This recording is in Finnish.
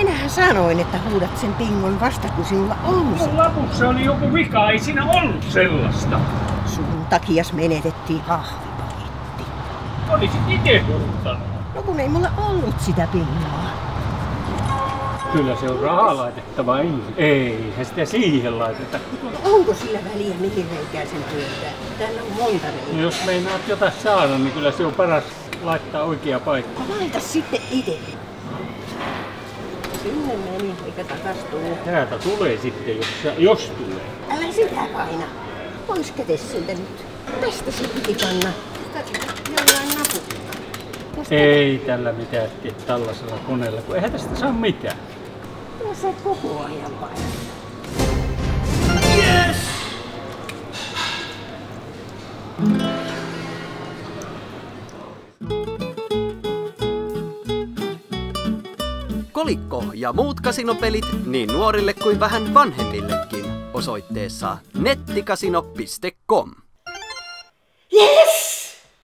Minähän sanoin, että huudat sen pingon vasta, kun sinulla on se. Mun lapussa oli joku vika, ei siinä ollut sellaista. Sun takias menetettiin kahvipaketti. Olisit itse huutanut. No kun ei mulla ollut sitä pingoa. Kyllä se on rahaa laitettava ensin. Eihän sitä siihen laiteta. Onko sillä väliä, mihin reikään sen työntää? Täällä on monta reikää. No jos meinaat jotain saada, niin kyllä se on paras laittaa oikea paikka. Laita sitten itse. Sinne meni, eikä takas tuu. Täältä tulee sitten, jos tulee. Älä sitä paina. Pois kätes siltä nyt. Tästä se piti panna. Jollain napukka. Ei tällä mitään tee tällaisella koneella, kun eihän tästä saa mitään. Ja se koko ajan paina. Yes! Kolikko ja muut kasinopelit niin nuorille kuin vähän vanhemmillekin osoitteessa nettikasino.com. Yes!